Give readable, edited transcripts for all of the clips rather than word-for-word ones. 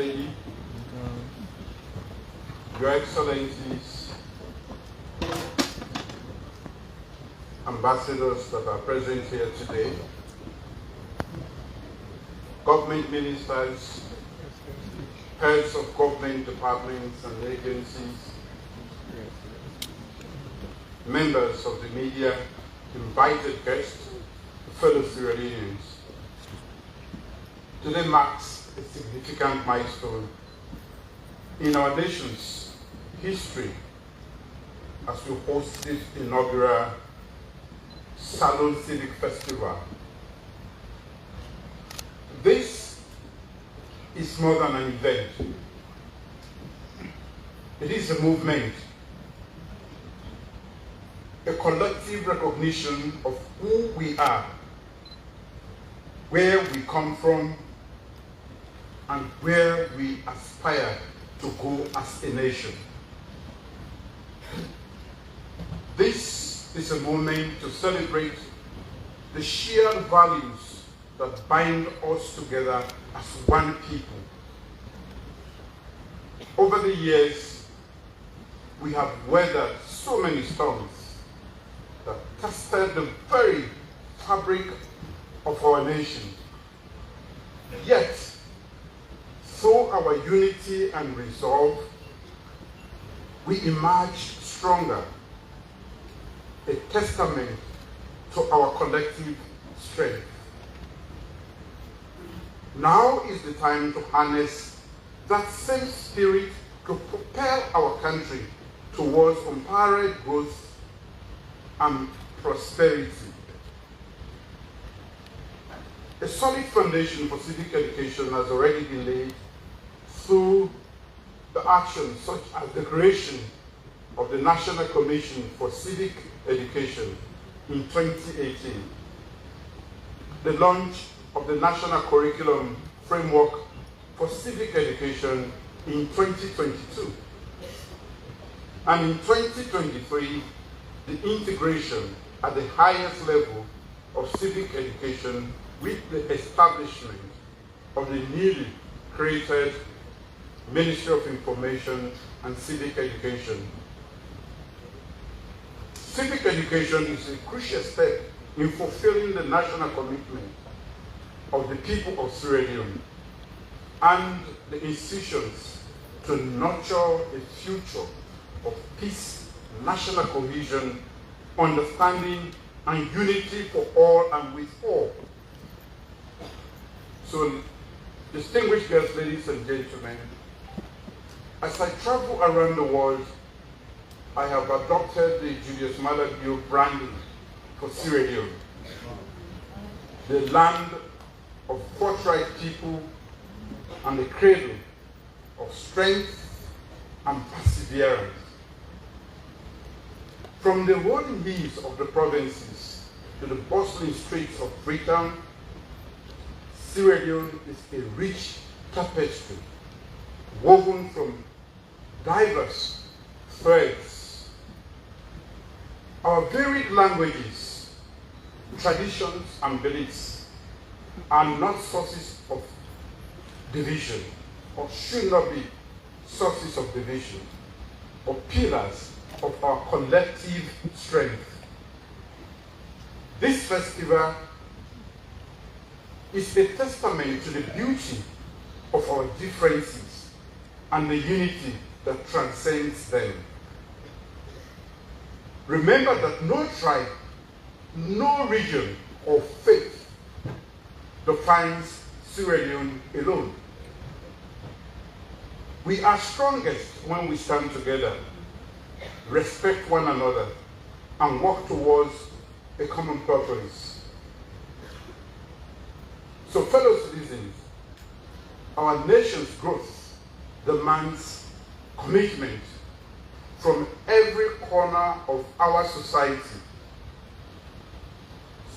Lady, Your Excellencies, ambassadors that are present here today, government ministers, heads of government departments and agencies, members of the media, invited guests, fellow Sierra Leoneans. Today marks a significant milestone in our nation's history as we host this inaugural Salon Civic Festival. This is more than an event. It is a movement, a collective recognition of who we are, where we come from, and where we aspire to go as a nation. This is a moment to celebrate the shared values that bind us together as one people. Over the years, we have weathered so many storms that tested the very fabric of our nation. Yet, through our unity and resolve, we emerged stronger, a testament to our collective strength. Now is the time to harness that same spirit to propel our country towards unparalleled growth and prosperity. A solid foundation for civic education has already been laid through the actions such as the creation of the National Commission for Civic Education in 2018, the launch of the National Curriculum Framework for Civic Education in 2022, and in 2023, the integration at the highest level of civic education with the establishment of the newly created Ministry of Information and Civic Education. Civic education is a crucial step in fulfilling the national commitment of the people of Sierra Leone and the institutions to nurture a future of peace, national cohesion, understanding, and unity for all and with all. So, distinguished guests, ladies and gentlemen, as I travel around the world, I have adopted the Julius Maada Bio branding for Sierra Leone, the land of forthright people and the cradle of strength and perseverance. From the rolling hills of the provinces to the bustling streets of Freetown, Sierra Leone is a rich tapestry woven from diverse threads. Our varied languages, traditions, and beliefs are not sources of division, or should not be sources of division, but pillars of our collective strength. This festival is a testament to the beauty of our differences and the unity that transcends them. Remember that no tribe, no region or faith defines Sierra Leone alone. We are strongest when we stand together, respect one another, and work towards a common purpose. So, fellow citizens, our nation's growth demands commitment from every corner of our society.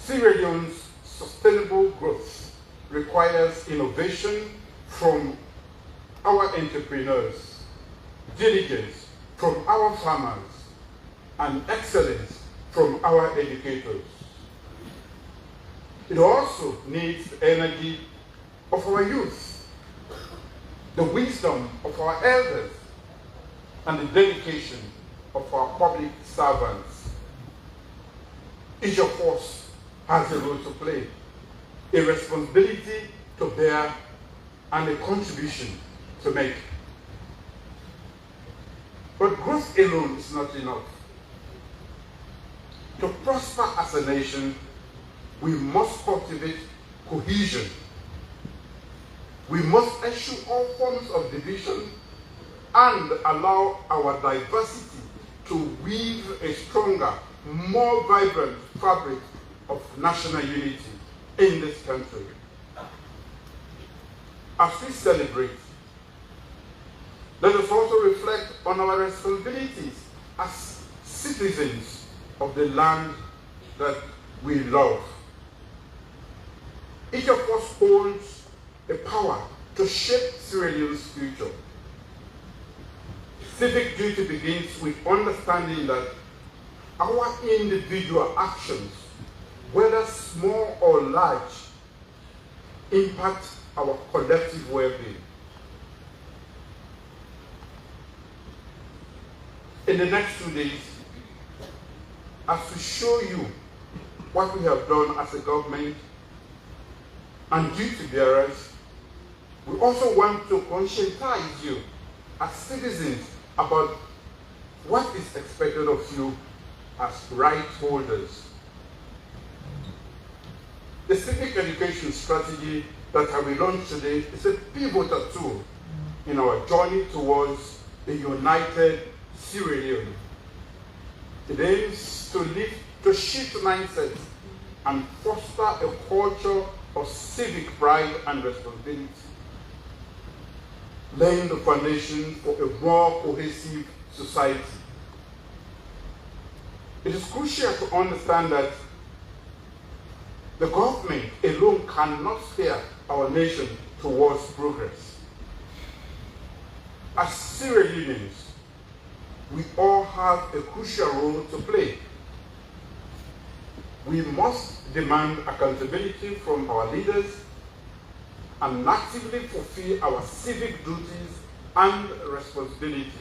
Sierra Leone's sustainable growth requires innovation from our entrepreneurs, diligence from our farmers, and excellence from our educators. It also needs the energy of our youth. the wisdom of our elders, and the dedication of our public servants. Each of us has a role to play, a responsibility to bear, and a contribution to make. But growth alone is not enough. To prosper as a nation, we must cultivate cohesion. We must eschew all forms of division and allow our diversity to weave a stronger, more vibrant fabric of national unity in this country. As we celebrate, let us also reflect on our responsibilities as citizens of the land that we love. Each of us holds a power to shape Sierra Leone's future. Civic duty begins with understanding that our individual actions, whether small or large, impact our collective well-being. In the next 2 days, as we show you what we have done as a government and duty bearers, we also want to conscientize you as citizens about what is expected of you as right holders. The civic education strategy that I will launch today is a pivotal tool in our journey towards a united Sierra Leone. It aims to shift mindsets and foster a culture of civic pride and responsibility, laying the foundation for a more cohesive society. It is crucial to understand that the government alone cannot steer our nation towards progress. As Sierra Leoneans, we all have a crucial role to play. We must demand accountability from our leaders and actively fulfill our civic duties and responsibilities.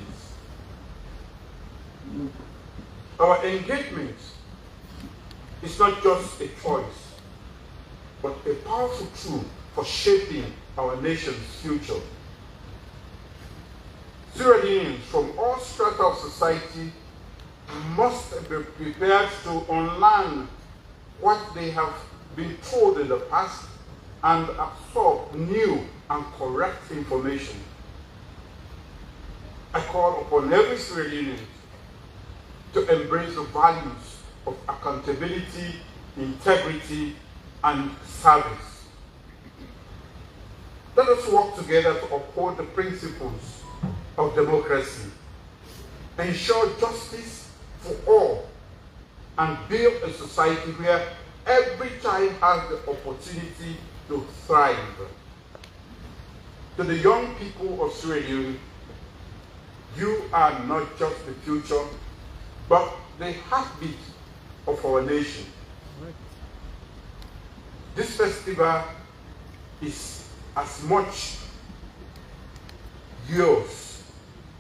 Our engagement is not just a choice, but a powerful tool for shaping our nation's future. Sierra Leoneans from all strata of society must be prepared to unlearn what they have been told in the past and absorb new and correct information. I call upon every Sierra Leonean to embrace the values of accountability, integrity, and service. Let us work together to uphold the principles of democracy, ensure justice for all, and build a society where every child has the opportunity to thrive. To the young people of Sierra Leone, you are not just the future, but the heartbeat of our nation. This festival is as much yours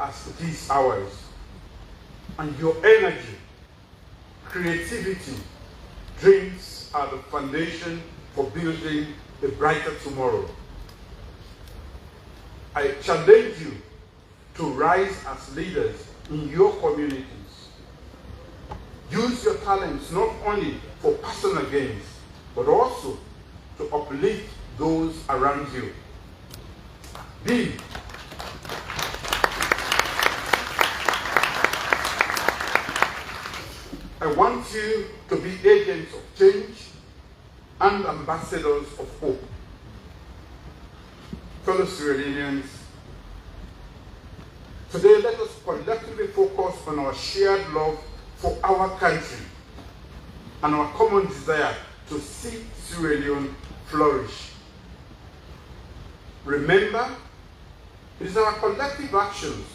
as it is ours. And your energy, creativity, dreams are the foundation for building a brighter tomorrow. I challenge you to rise as leaders in your communities. Use your talents not only for personal gains, but also to uplift those around you. Be I want you to be agents of change and ambassadors of hope. Fellow Sierra Leoneans, today let us collectively focus on our shared love for our country and our common desire to see Sierra Leone flourish. Remember, it is our collective actions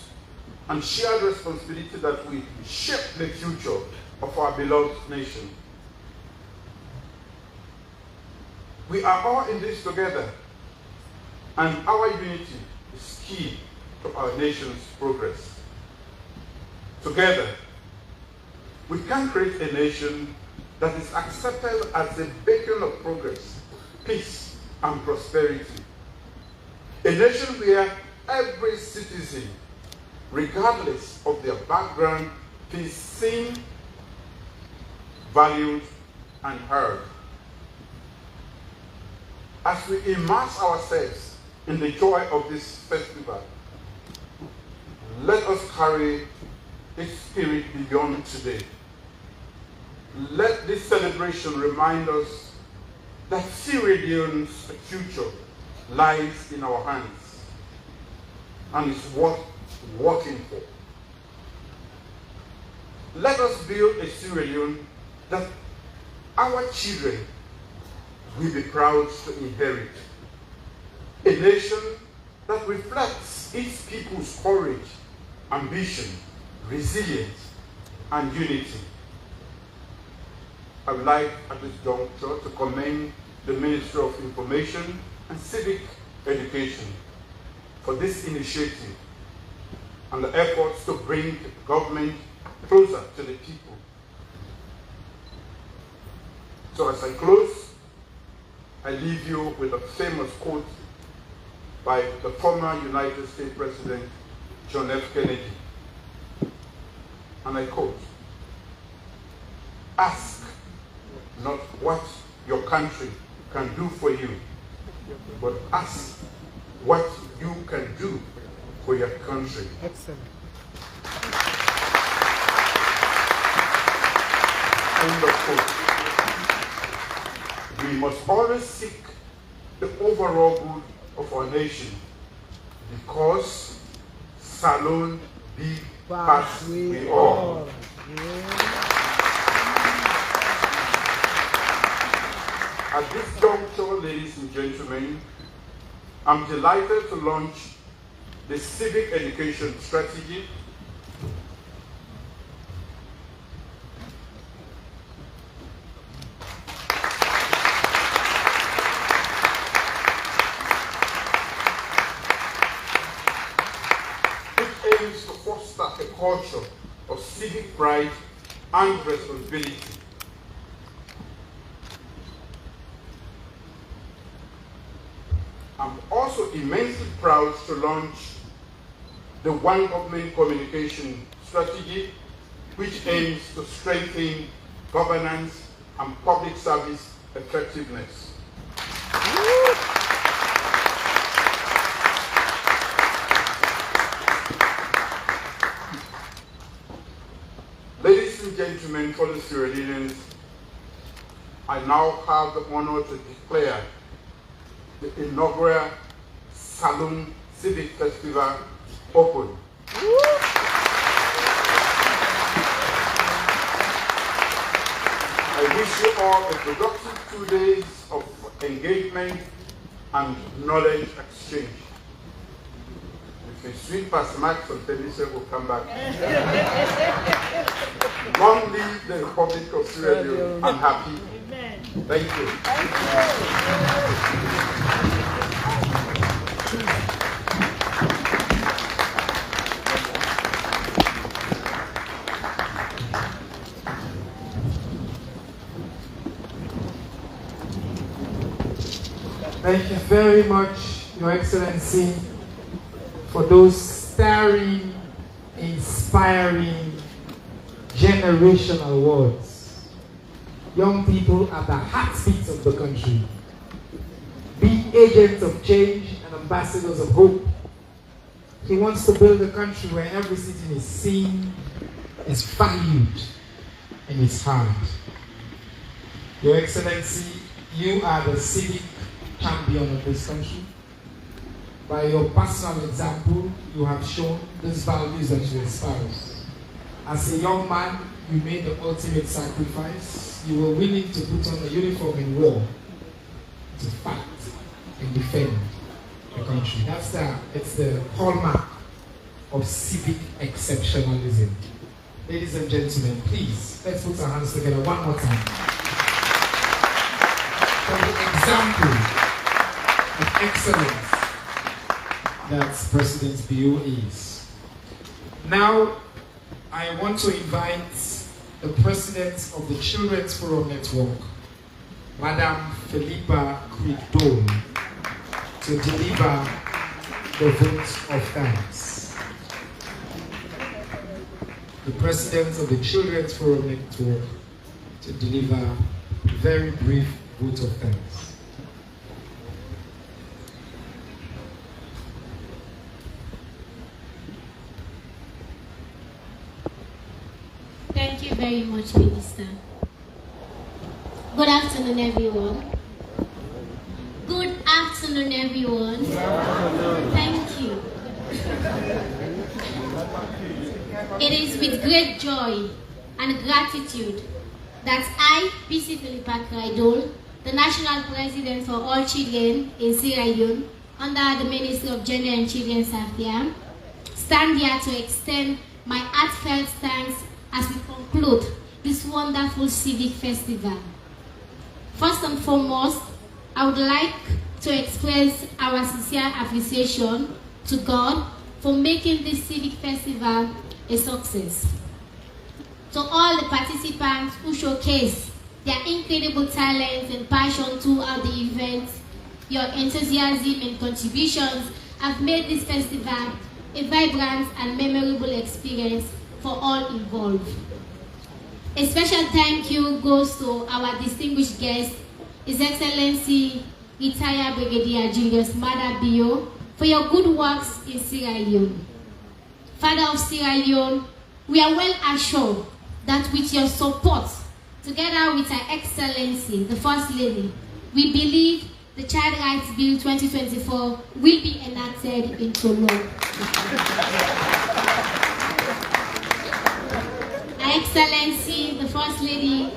and shared responsibility that will shape the future of our beloved nation. We are all in this together, and our unity is key to our nation's progress. Together, we can create a nation that is accepted as a beacon of progress, peace, and prosperity. A nation where every citizen, regardless of their background, is seen, valued, and heard. As we immerse ourselves in the joy of this festival, let us carry its spirit beyond today. Let this celebration remind us that Sierra Leone's future lies in our hands and is worth working for. Let us build a Sierra Leone that our children will be proud to inherit. A nation that reflects its people's courage, ambition, resilience, and unity. I would like at this juncture to commend the Ministry of Information and Civic Education for this initiative and the efforts to bring government closer to the people. So as I close, I leave you with a famous quote by the former United States President John F. Kennedy. And I quote, "Ask not what your country can do for you, but ask what you can do for your country." Excellent. End of quote. We must always seek the overall good of our nation, because Salon big pass we all. At this juncture, ladies and gentlemen, I'm delighted to launch the Civic Education Strategy, which aims to foster a culture of civic pride and responsibility. I'm also immensely proud to launch the One Government Communication Strategy, which aims to strengthen governance and public service effectiveness. Ladies and gentlemen, fellow Sierra Leoneans, I now have the honor to declare the inaugural Salon Civic Festival open. I wish you all a productive 2 days of engagement and knowledge exchange. If a sweet past Max and Felicia will come back. Long live the Republic of Sierra Leone. I'm happy. Thank you. Thank you very much, Your Excellency, for those stirring, inspiring, generational words. Young people are the heartbeats of the country. Be agents of change and ambassadors of hope. He wants to build a country where every citizen is seen, is valued, and is heard. Your Excellency, you are the civic champion of this country. By your personal example, you have shown these values that you espouse. As a young man, you made the ultimate sacrifice. You were willing to put on a uniform in war to fight and defend the country. It's the hallmark of civic exceptionalism. Ladies and gentlemen, please, let's put our hands together one more time for the example of excellence that President Bio is. Now, I want to invite the President of the Children's Forum Network, Madam Philippa Creek-Dole, to deliver the vote of thanks. The President of the Children's Forum Network to deliver a very brief vote of thanks. Thank you very much, Minister. Good afternoon, everyone. Good afternoon, everyone. Thank you. It is with great joy and gratitude that I, PC Philippa Creek-Dole, the National President for All Children in Sierra Leone, under the Ministry of Gender and Children's Affairs, stand here to extend my heartfelt thanks as we conclude this wonderful civic festival. First and foremost, I would like to express our sincere appreciation to God for making this civic festival a success. To all the participants who showcase their incredible talents and passion throughout the event, your enthusiasm and contributions have made this festival a vibrant and memorable experience for all involved. A special thank you goes to our distinguished guest, His Excellency Retired Brigadier Julius Mada Bio, for your good works in Sierra Leone. Father of Sierra Leone, we are well assured that with your support, together with Her Excellency, the First Lady, we believe the Child Rights Bill 2024 will be enacted into law. Her Excellency, the First Lady,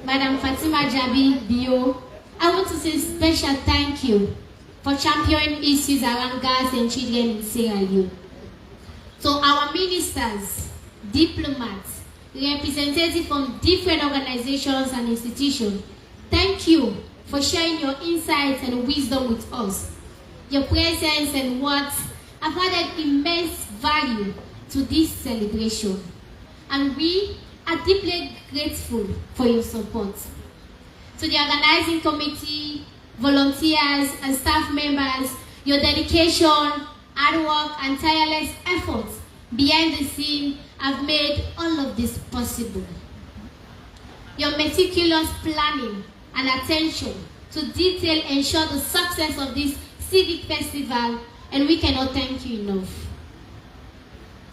Madam Fatima Jabi Bio, I want to say special thank you for championing issues around girls and children in Sierra Leone. To our ministers, diplomats, representatives from different organizations and institutions, thank you for sharing your insights and wisdom with us. Your presence and words have added immense value to this celebration, and we are deeply grateful for your support. To the organizing committee, volunteers, and staff members, your dedication, hard work, and tireless efforts behind the scene have made all of this possible. Your meticulous planning and attention to detail ensure the success of this civic festival, and we cannot thank you enough.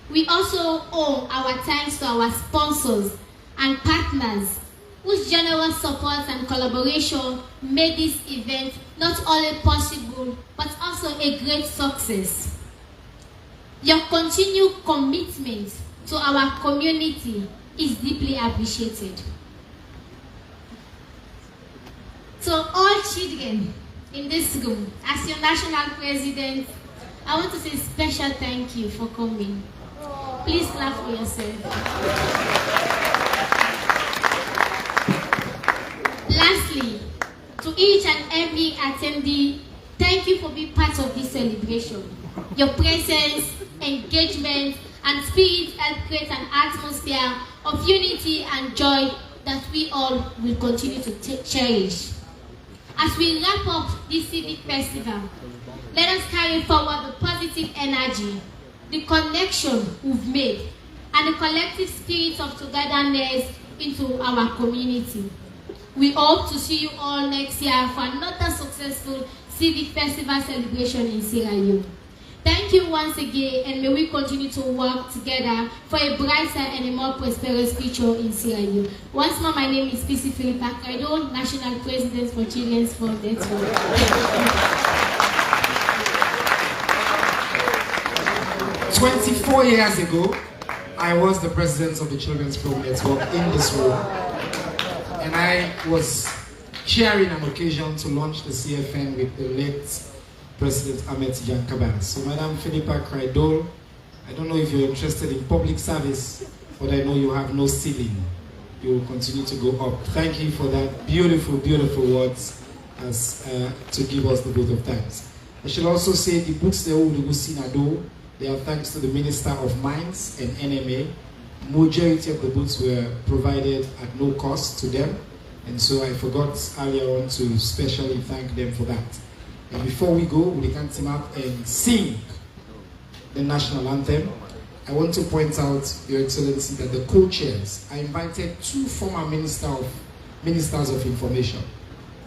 We also owe our thanks to our sponsors and partners whose generous support and collaboration made this event not only possible, but also a great success. Your continued commitment to our community is deeply appreciated. To all children in this room, as your national president, I want to say special thank you for coming. Please clap for yourself. Lastly, to each and every attendee, thank you for being part of this celebration. Your presence, engagement, and spirit help create an atmosphere of unity and joy that we all will continue to cherish. As we wrap up this civic festival, let us carry forward the positive energy, the connection we've made, and the collective spirit of togetherness into our community. We hope to see you all next year for another successful civic festival celebration in Sierra Leone. Thank you once again, and may we continue to work together for a brighter and a more prosperous future in Sierra Leone. Once more, my name is PC Philippa Creek-Dole, National President for Children's Forum Network. 24 years ago, I was the president of the Children's Forum Network in this room, and I was chairing an occasion to launch the CFN with the late President Ahmed Tijan Kabas. So, Madam Philippa Creek-Dole, I don't know if you're interested in public service, but I know you have no ceiling. You will continue to go up. Thank you for that beautiful, beautiful words as to give us the vote of thanks. I should also say the books they will see now, they are thanks to the Minister of Mines and NMA. Majority of the books were provided at no cost to them, and so I forgot earlier on to specially thank them for that. And before we go, we can team up and sing the national anthem. I want to point out, Your Excellency, that the co-chairs, I invited 2 former ministers of information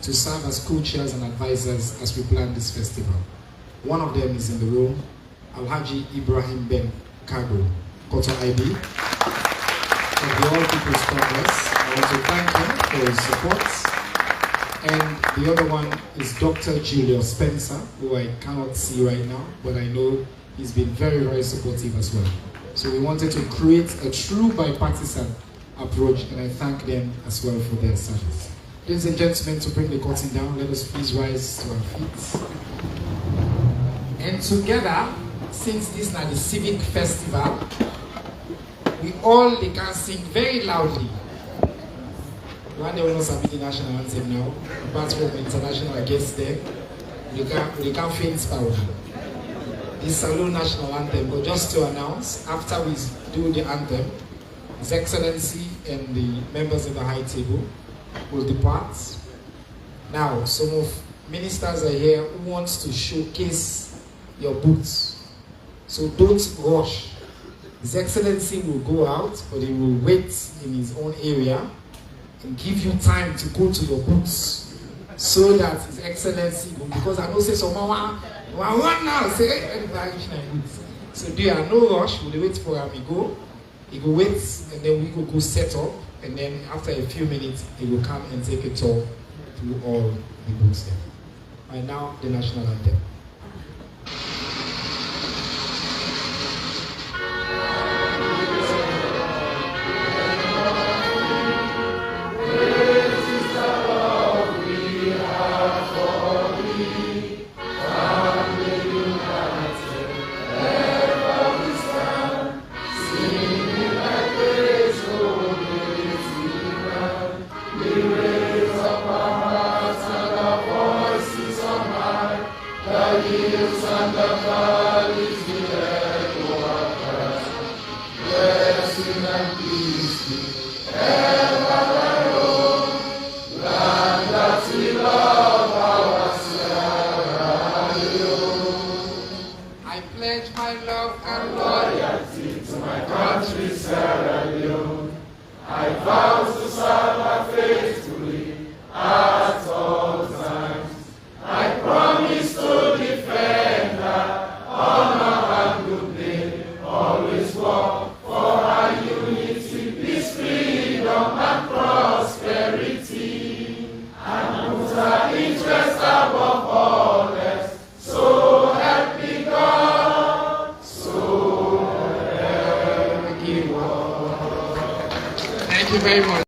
to serve as co-chairs and advisors as we plan this festival. One of them is in the room, Alhaji Ibrahim Ben Kado, Koto IB, of the All People's Congress. I want to thank him for his support. And the other one is Dr. Julius Spencer, who I cannot see right now, but I know he's been very, very supportive as well. So we wanted to create a true bipartisan approach, and I thank them as well for their service. Ladies and gentlemen, to bring the curtain down, let us please rise to our feet. And together, since this is now the Civic Festival, we all can sing very loudly. One day we will not be the national anthem now, apart from international guests there, we can't faint power. This Salute national anthem, but just to announce, after we do the anthem, His Excellency and the members of the high table will depart. Now, some of ministers are here who wants to showcase your boots. So don't rush. His Excellency will go out, but he will wait in his own area and give you time to go to your booths so that His Excellency, because I know say someone one now say everybody booths. So there are no rush, we'll wait for him to go. He will wait and then we will go set up, and then after a few minutes he will come and take a tour through all the booths there. Right now, the national anthem. Thank you very much.